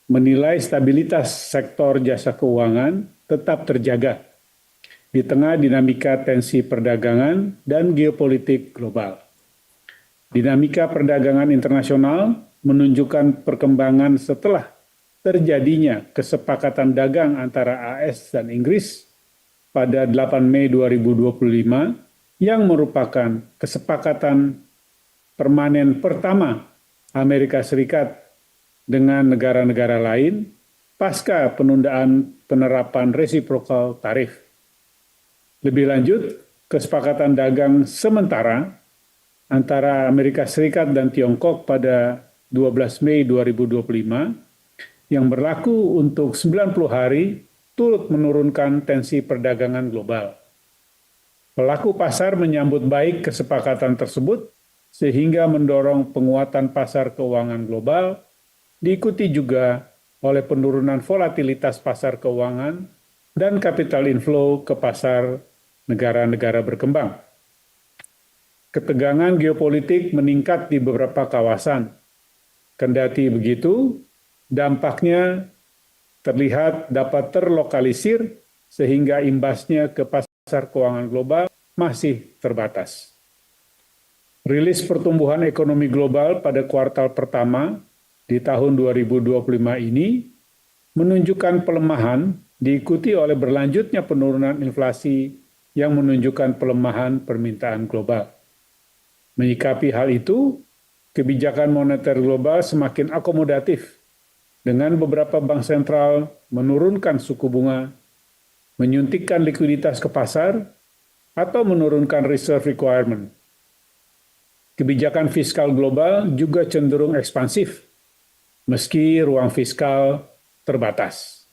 menilai stabilitas sektor jasa keuangan tetap terjaga di tengah dinamika tensi perdagangan dan geopolitik global. Dinamika perdagangan internasional menunjukkan perkembangan setelah terjadinya kesepakatan dagang antara AS dan Inggris pada 8 Mei 2025 yang merupakan kesepakatan permanen pertama Amerika Serikat dengan negara-negara lain pasca penundaan penerapan reciprocal tarif. Lebih lanjut, kesepakatan dagang sementara antara Amerika Serikat dan Tiongkok pada 12 Mei 2025 yang berlaku untuk 90 hari turut menurunkan tensi perdagangan global. Pelaku pasar menyambut baik kesepakatan tersebut sehingga mendorong penguatan pasar keuangan global, diikuti juga oleh penurunan volatilitas pasar keuangan dan capital inflow ke pasar negara-negara berkembang. Ketegangan geopolitik meningkat di beberapa kawasan. Kendati begitu, dampaknya terlihat dapat terlokalisir sehingga imbasnya ke pasar keuangan global masih terbatas. Rilis pertumbuhan ekonomi global pada kuartal pertama di tahun 2025 ini menunjukkan pelemahan diikuti oleh berlanjutnya penurunan inflasi yang menunjukkan pelemahan permintaan global. Menyikapi hal itu, kebijakan moneter global semakin akomodatif dengan beberapa bank sentral menurunkan suku bunga, menyuntikkan likuiditas ke pasar, atau menurunkan reserve requirement. Kebijakan fiskal global juga cenderung ekspansif, meski ruang fiskal terbatas.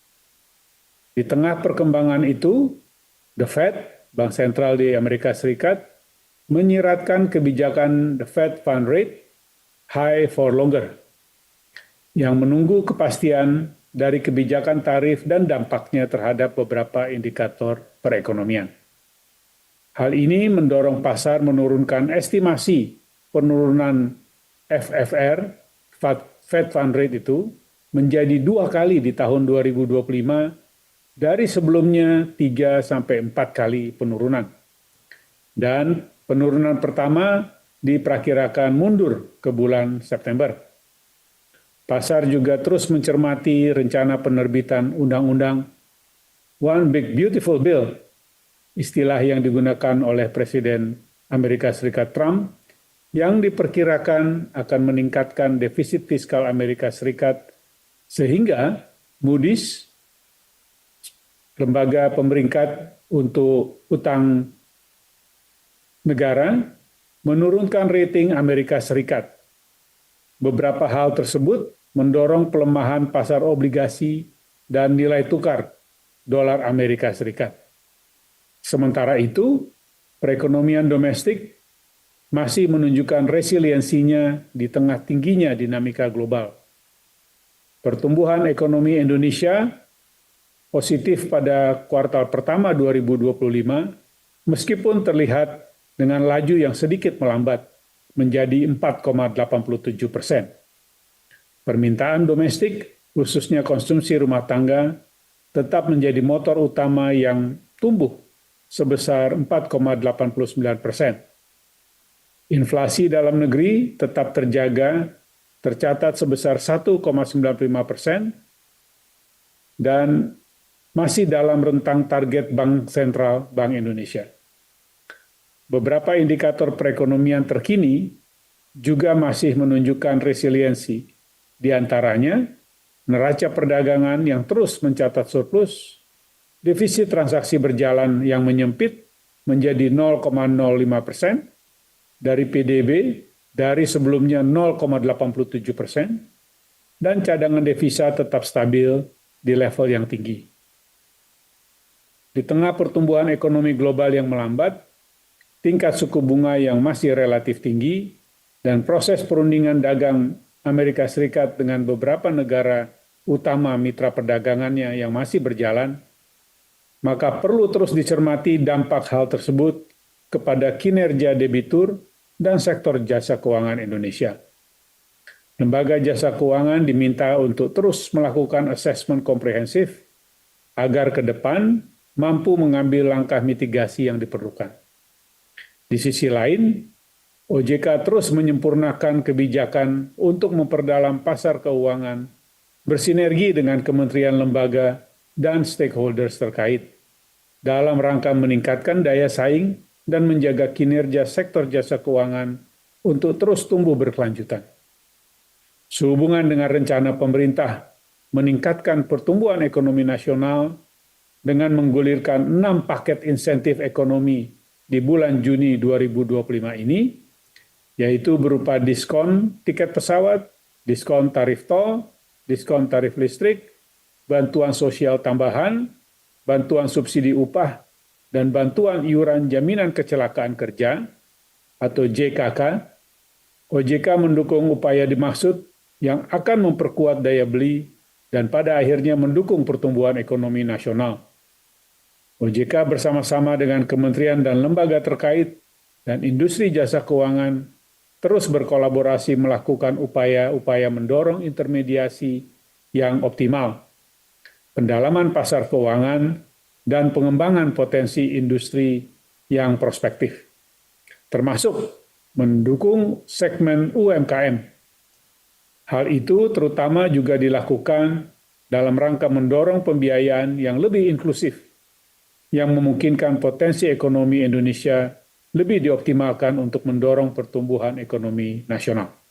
Di tengah perkembangan itu, The Fed, Bank Sentral di Amerika Serikat, menyiratkan kebijakan The Fed Fund Rate high for longer, yang menunggu kepastian dari kebijakan tarif dan dampaknya terhadap beberapa indikator perekonomian. Hal ini mendorong pasar menurunkan estimasi penurunan FFR, Fed Fund Rate itu, menjadi 2 kali di tahun 2025 dari sebelumnya 3-4 kali penurunan. Dan penurunan pertama diperkirakan mundur ke bulan September. Pasar juga terus mencermati rencana penerbitan Undang-Undang One Big Beautiful Bill, istilah yang digunakan oleh Presiden Amerika Serikat Trump, yang diperkirakan akan meningkatkan defisit fiskal Amerika Serikat sehingga Moody's, lembaga pemeringkat untuk utang negara, menurunkan rating Amerika Serikat. Beberapa hal tersebut mendorong pelemahan pasar obligasi dan nilai tukar dolar Amerika Serikat. Sementara itu, perekonomian domestik masih menunjukkan resiliensinya di tengah tingginya dinamika global. Pertumbuhan ekonomi Indonesia positif pada kuartal pertama 2025, meskipun terlihat dengan laju yang sedikit melambat menjadi 4,87%. Permintaan domestik, khususnya konsumsi rumah tangga, tetap menjadi motor utama yang tumbuh sebesar 4,89%. Inflasi dalam negeri tetap terjaga, tercatat sebesar 1,95% dan masih dalam rentang target Bank Sentral Bank Indonesia. Beberapa indikator perekonomian terkini juga masih menunjukkan resiliensi, di antaranya neraca perdagangan yang terus mencatat surplus, defisit transaksi berjalan yang menyempit menjadi 0,05%, dari PDB dari sebelumnya 0,87%, dan cadangan devisa tetap stabil di level yang tinggi. Di tengah pertumbuhan ekonomi global yang melambat, tingkat suku bunga yang masih relatif tinggi, dan proses perundingan dagang Amerika Serikat dengan beberapa negara utama mitra perdagangannya yang masih berjalan, maka perlu terus dicermati dampak hal tersebut kepada kinerja debitur dan sektor jasa keuangan Indonesia. Lembaga jasa keuangan diminta untuk terus melakukan asesmen komprehensif agar ke depan mampu mengambil langkah mitigasi yang diperlukan. Di sisi lain, OJK terus menyempurnakan kebijakan untuk memperdalam pasar keuangan, bersinergi dengan kementerian lembaga dan stakeholders terkait, dalam rangka meningkatkan daya saing dan menjaga kinerja sektor jasa keuangan untuk terus tumbuh berkelanjutan. Sehubungan dengan rencana pemerintah meningkatkan pertumbuhan ekonomi nasional dengan menggulirkan 6 paket insentif ekonomi di bulan Juni 2025 ini, yaitu berupa diskon tiket pesawat, diskon tarif tol, diskon tarif listrik, bantuan sosial tambahan, bantuan subsidi upah, dan bantuan iuran jaminan kecelakaan kerja atau JKK. OJK mendukung upaya dimaksud yang akan memperkuat daya beli dan pada akhirnya mendukung pertumbuhan ekonomi nasional. OJK bersama-sama dengan kementerian dan lembaga terkait dan industri jasa keuangan terus berkolaborasi melakukan upaya-upaya mendorong intermediasi yang optimal, pendalaman pasar keuangan, dan pengembangan potensi industri yang prospektif, termasuk mendukung segmen UMKM. Hal itu terutama juga dilakukan dalam rangka mendorong pembiayaan yang lebih inklusif, yang memungkinkan potensi ekonomi Indonesia lebih dioptimalkan untuk mendorong pertumbuhan ekonomi nasional.